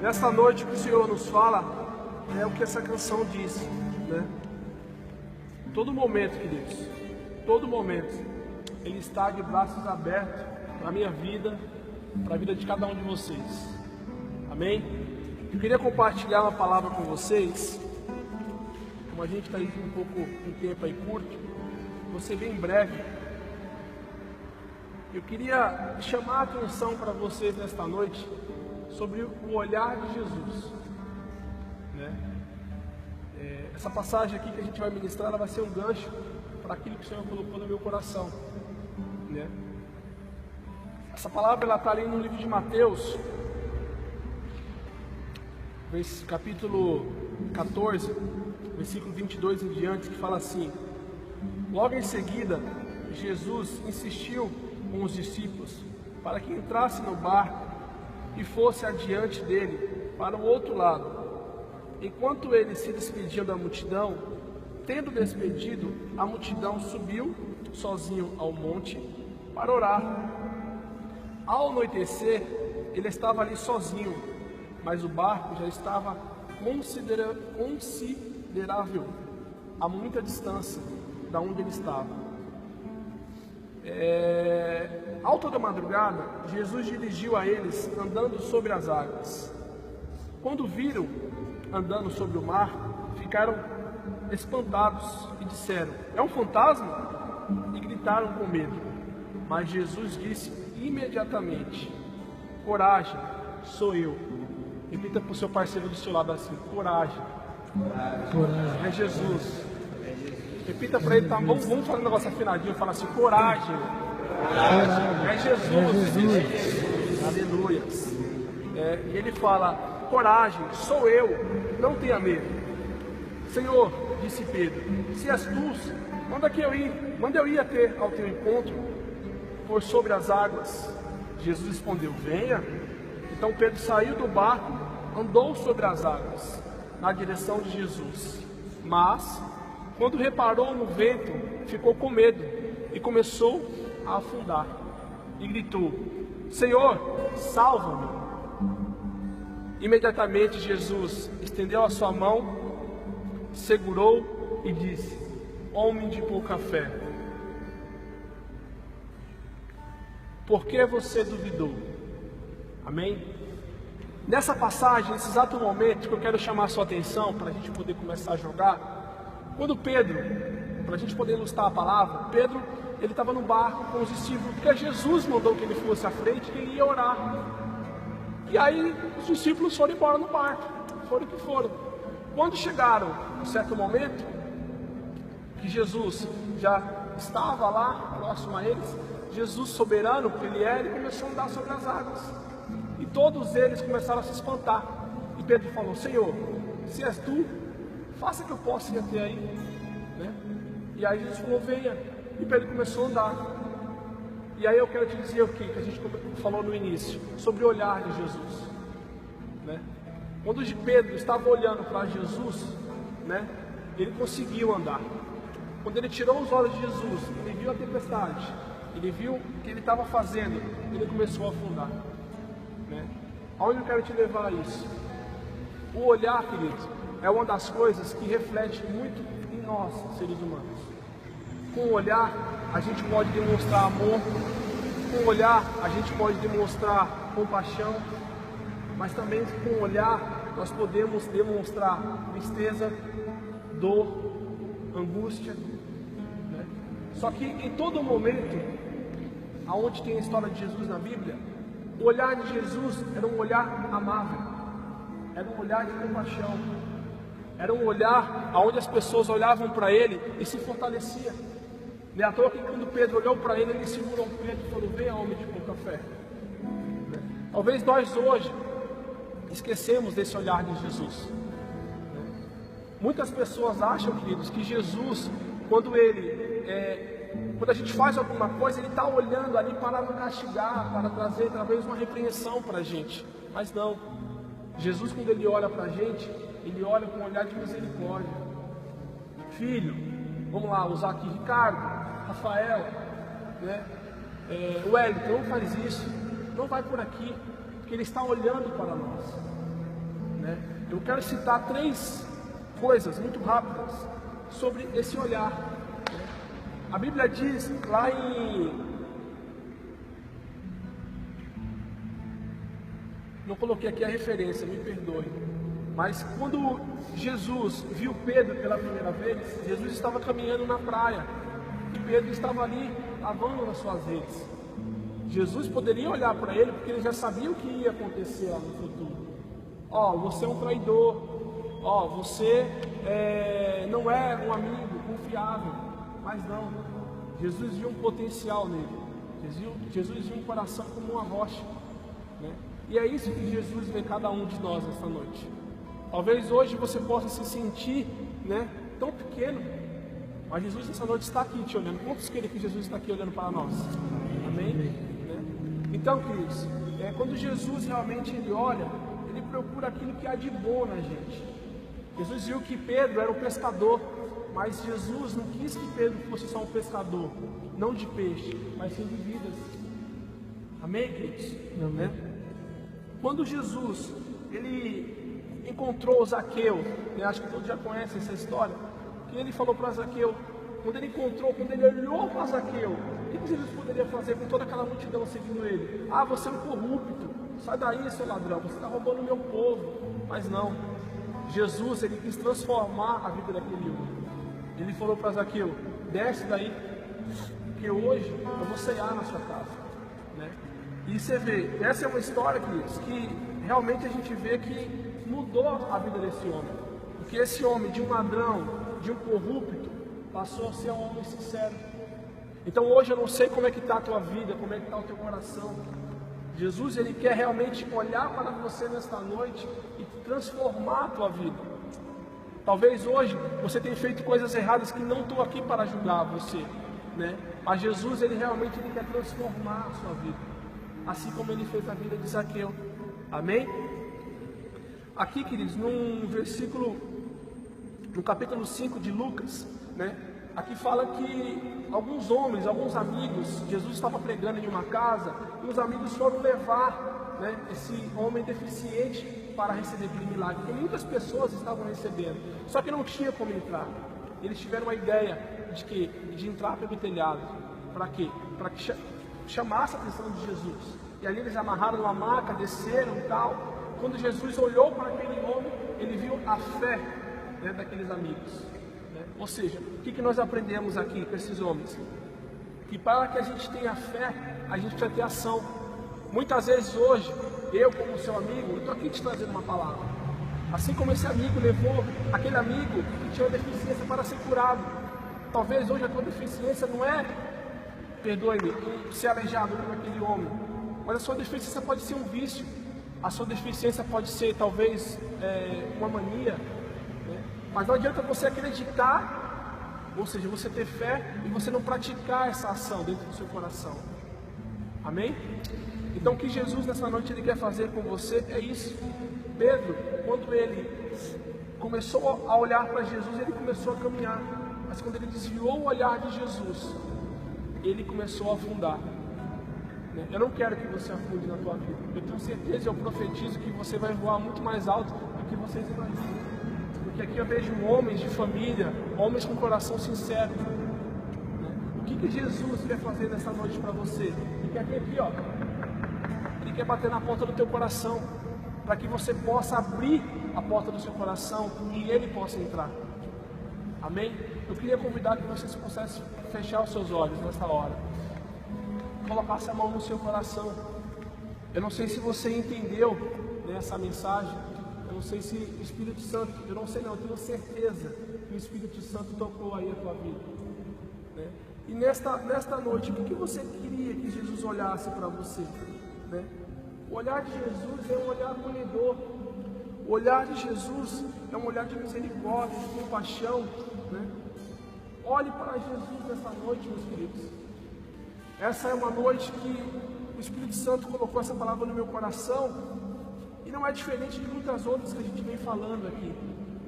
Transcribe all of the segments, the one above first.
Nesta noite que o Senhor nos fala, é o que essa canção diz, né? Todo momento, queridos, todo momento, Ele está de braços abertos para a minha vida, para a vida de cada um de vocês. Amém? Eu queria compartilhar uma palavra com vocês. Como a gente está indo um pouco um tempo aí curto, vou ser bem breve. Eu queria chamar a atenção para vocês nesta noite sobre o olhar de Jesus, né? Essa passagem aqui que a gente vai ministrar, ela vai ser um gancho para aquilo que o Senhor colocou no meu coração, né? Essa palavra ela está ali no livro de Mateus, capítulo 14, versículo 22 em diante, que fala assim: logo em seguida, Jesus insistiu com os discípulos para que entrasse no barco e fosse adiante dele para o outro lado. Enquanto eles se despediam da multidão, tendo despedido, a multidão subiu sozinho ao monte para orar. Ao anoitecer, ele estava ali sozinho, mas o barco já estava considerável a muita distância da onde ele estava. Alta da madrugada, Jesus dirigiu a eles andando sobre as águas. Quando viram andando sobre o mar, ficaram espantados e disseram: é um fantasma? E gritaram com medo. Mas Jesus disse imediatamente: coragem, sou eu. Repita para o seu parceiro do seu lado assim: coragem. Coragem. É Jesus. Repita para ele, tá? Vamos fazer um negócio afinadinho, fala assim: coragem. É Jesus. Aleluia. E ele fala: coragem, sou eu, não tenha medo. Senhor, disse Pedro, se és tu, manda eu ir até ao teu encontro por sobre as águas. Jesus respondeu: venha. Então Pedro saiu do barco, andou sobre as águas na direção de Jesus, mas quando reparou no vento, ficou com medo e começou a afundar e gritou: Senhor, salva-me. Imediatamente Jesus estendeu a sua mão, segurou e disse: homem de pouca fé, por que você duvidou? Amém? Nessa passagem, nesse exato momento que eu quero chamar a sua atenção para a gente poder começar a jogar, quando Pedro, para a gente poder ilustrar a palavra, Pedro, ele estava no barco com os discípulos, porque Jesus mandou que ele fosse à frente, que ele ia orar. E aí os discípulos foram embora no barco, foram que foram. Quando chegaram, em certo momento, que Jesus já estava lá, próximo a eles, Jesus, soberano que ele era, ele começou a andar sobre as águas. E todos eles começaram a se espantar. E Pedro falou: Senhor, se és tu, faça que eu possa ir até aí, né? E aí Jesus falou: venha. E Pedro começou a andar. E aí eu quero te dizer o que a gente falou no início, sobre o olhar de Jesus, né? Quando Pedro estava olhando para Jesus, né, ele conseguiu andar. Quando ele tirou os olhos de Jesus, ele viu a tempestade, ele viu o que ele estava fazendo, ele começou a afundar, né? Aonde eu quero te levar a isso? O olhar, queridos, é uma das coisas que reflete muito em nós, seres humanos. Com o olhar, a gente pode demonstrar amor. Com o olhar, a gente pode demonstrar compaixão. Mas também com o olhar, nós podemos demonstrar tristeza, dor, angústia, né? Só que em todo momento, aonde tem a história de Jesus na Bíblia, o olhar de Jesus era um olhar amável, era um olhar de compaixão, era um olhar onde as pessoas olhavam para ele e se fortaleciam. Não é à toa que quando Pedro olhou para ele, ele segurou Pedro e falou: venha, homem de pouca fé. Talvez nós hoje esquecemos desse olhar de Jesus. Muitas pessoas acham, queridos, que Jesus, quando a gente faz alguma coisa, ele está olhando ali para nos castigar, para trazer talvez uma repreensão para a gente. Mas não. Jesus, quando ele olha para a gente, ele olha com um olhar de misericórdia. Filho, vamos lá, usar aqui Ricardo, Rafael, né? Wellington, não faz isso, não vai por aqui, porque ele está olhando para nós. eu quero citar 3 coisas muito rápidas sobre esse olhar. A Bíblia diz lá não coloquei aqui a referência, me perdoe, mas quando Jesus viu Pedro pela primeira vez, Jesus estava caminhando na praia e Pedro estava ali lavando as suas redes. Jesus poderia olhar para ele porque ele já sabia o que ia acontecer lá no futuro. Você é um traidor, você não é um amigo confiável, mas não. Jesus viu um potencial nele. Jesus viu um coração como uma rocha, né? E é isso que Jesus vê cada um de nós esta noite. Talvez hoje você possa se sentir, né, tão pequeno, mas Jesus essa noite está aqui te olhando. Quantos querem que Jesus está aqui olhando para nós? Amém? Né? Então, queridos, quando Jesus realmente ele olha, ele procura aquilo que há de bom na gente. Jesus viu que Pedro era um pescador, mas Jesus não quis que Pedro fosse só um pescador, não de peixe, mas sim de vidas. Amém, queridos? Amém. Quando Jesus ele encontrou Zaqueu, acho que todos já conhecem essa história, que ele falou para Zaqueu, quando ele olhou para Zaqueu, o que Jesus poderia fazer com toda aquela multidão seguindo ele? Você é um corrupto, sai daí, seu ladrão, você está roubando o meu povo. Mas não, Jesus ele quis transformar a vida daquele homem. Ele falou para Zaqueu, desce daí, que hoje eu vou cear na sua casa, né? E você vê, essa é uma história, queridos, que realmente a gente vê que mudou a vida desse homem. Porque esse homem, de um ladrão, de um corrupto, passou a ser um homem sincero. Então hoje eu não sei como é que está a tua vida, como é que está o teu coração. Jesus ele quer realmente olhar para você nesta noite e transformar a tua vida. Talvez hoje você tenha feito coisas erradas que não estou aqui para julgar você, né? Mas Jesus ele realmente ele quer transformar a sua vida, assim como ele fez a vida de Zaqueu. Amém? Aqui, queridos, no capítulo 5 de Lucas, né? Aqui fala que alguns homens, alguns amigos, Jesus estava pregando em uma casa e os amigos foram levar, né, esse homem deficiente para receber aquele milagre, porque muitas pessoas estavam recebendo, só que não tinha como entrar. Eles tiveram a ideia de entrar pelo telhado. Para quê? Para que chamasse a atenção de Jesus. E ali eles amarraram uma maca, desceram e tal. Quando Jesus olhou para aquele homem, ele viu a fé, né, daqueles amigos. Ou seja, o que nós aprendemos aqui com esses homens? Que para que a gente tenha fé, a gente precisa ter ação. Muitas vezes hoje, eu como seu amigo, eu estou aqui te trazendo uma palavra. Assim como esse amigo levou aquele amigo que tinha uma deficiência para ser curado. Talvez hoje a tua deficiência não é, perdoe-me, ser aleijado como aquele homem. Mas a sua deficiência pode ser um vício. A sua deficiência pode ser talvez uma mania. Mas não adianta você acreditar, ou seja, você ter fé e você não praticar essa ação dentro do seu coração. Amém? Então o que Jesus nessa noite ele quer fazer com você é isso. Pedro, quando ele começou a olhar para Jesus, ele começou a caminhar. Mas quando ele desviou o olhar de Jesus, ele começou a afundar. Eu não quero que você afunde na tua vida. Eu tenho certeza, eu profetizo que você vai voar muito mais alto do que vocês imaginam. Porque aqui eu vejo homens de família, homens com coração sincero. O que Jesus quer fazer nessa noite para você? Ele quer vir aqui, ó. Ele quer bater na porta do teu coração, para que você possa abrir a porta do seu coração e ele possa entrar. Amém? Eu queria convidar que vocês possam fechar os seus olhos nessa hora. Colocasse a mão no seu coração. Eu não sei se você entendeu, né, essa mensagem. Eu não sei se o Espírito Santo, eu não sei não, eu tenho certeza que o Espírito Santo tocou aí a tua vida, né? E nesta noite, o que você queria que Jesus olhasse para você, né? O olhar de Jesus é um olhar acolhedor. O olhar de Jesus é um olhar de misericórdia, de compaixão, né? Olhe para Jesus nessa noite, meus queridos. Essa é uma noite que o Espírito Santo colocou essa palavra no meu coração. E não é diferente de muitas outras que a gente vem falando aqui,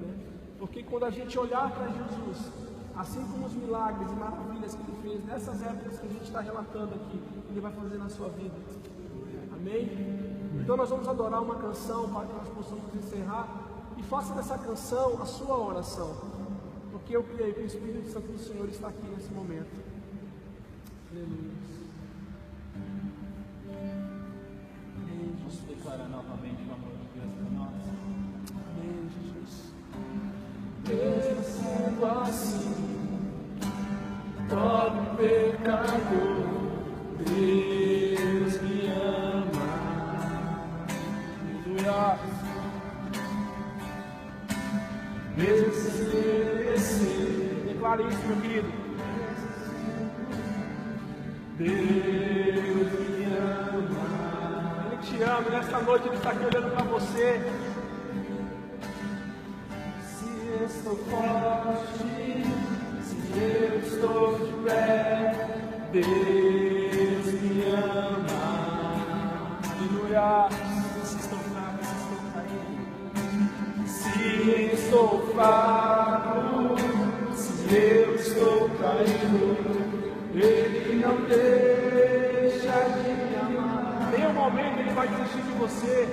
né? Porque quando a gente olhar para Jesus, assim como os milagres e maravilhas que Ele fez nessas épocas que a gente está relatando aqui, Ele vai fazer na sua vida. Amém? Então nós vamos adorar uma canção para que nós possamos encerrar. e faça dessa canção a sua oração, porque eu creio que o Espírito Santo do Senhor está aqui nesse momento. Aleluia. Vamos declarar novamente o amor de Deus por nós. Amém, Jesus. Mesmo sendo assim, pobre pecador, Deus me ama. Aleluia. Mesmo sem merecer, Declare isso, meu querido. Deus me ama. Ele te ama, nessa noite Ele está aqui olhando para você. Se estou forte, se eu estou de pé, Deus me ama. Aleluia. Se estou fraco, se estou fraco, se eu estou caído, Ele não deixa de me amar. Em nenhum momento Ele vai desistir de você.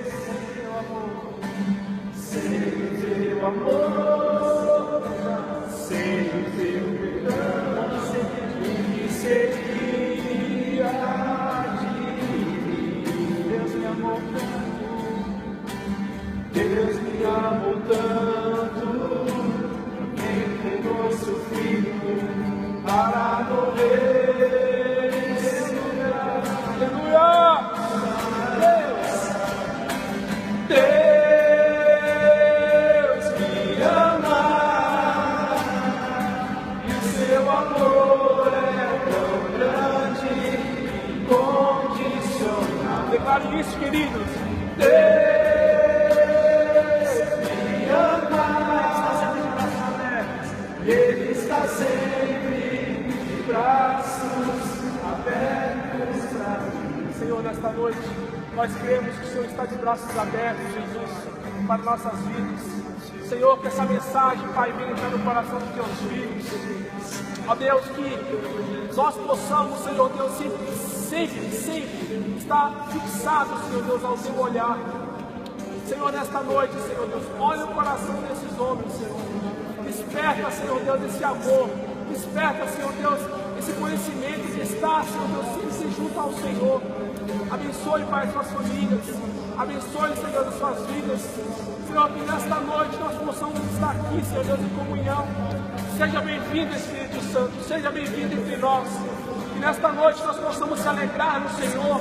Sem teu amor, sem o teu perdão, o que seria de mim? Deus me amou tanto, Deus me amou tanto, que entregou seu filho para morrer em seu lugar. Aleluia. Deus me ama, e o seu amor é tão grande, incondicional. Declare isso, queridos. Deus me ama, Ele está sempre de braços abertos para mim. Senhor, nesta noite, nós cremos que o Senhor está de braços abertos, Jesus, para nossas vidas. Senhor, que essa mensagem, Pai, venha entrar no coração dos teus filhos. Ó Deus, que nós possamos, Senhor Deus, sempre estar fixados, Senhor Deus, ao teu olhar. Senhor, nesta noite, Senhor Deus, olha o coração desses homens, Senhor. Desperta, Senhor Deus, esse amor. Desperta, Senhor Deus, esse conhecimento de estar, Senhor Deus, sempre junto ao Senhor. Abençoe, Pai, as suas famílias. Abençoe, Senhor, as suas vidas. Senhor, que nesta noite nós possamos estar aqui, Senhor Deus, em comunhão. Seja bem-vindo, Espírito Santo. Seja bem-vindo entre nós. Que nesta noite nós possamos se alegrar no Senhor.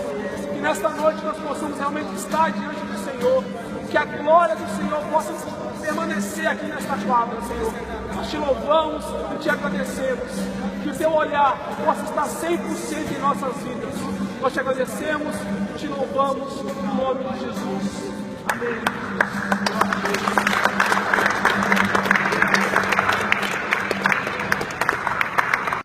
Que nesta noite nós possamos realmente estar diante do Senhor. Que a glória do Senhor possa permanecer aqui nesta quadra, Senhor. Nós te louvamos e te agradecemos. Que o teu olhar possa estar 100% em nossas vidas. Nós te agradecemos, te louvamos, no nome de Jesus. Amém.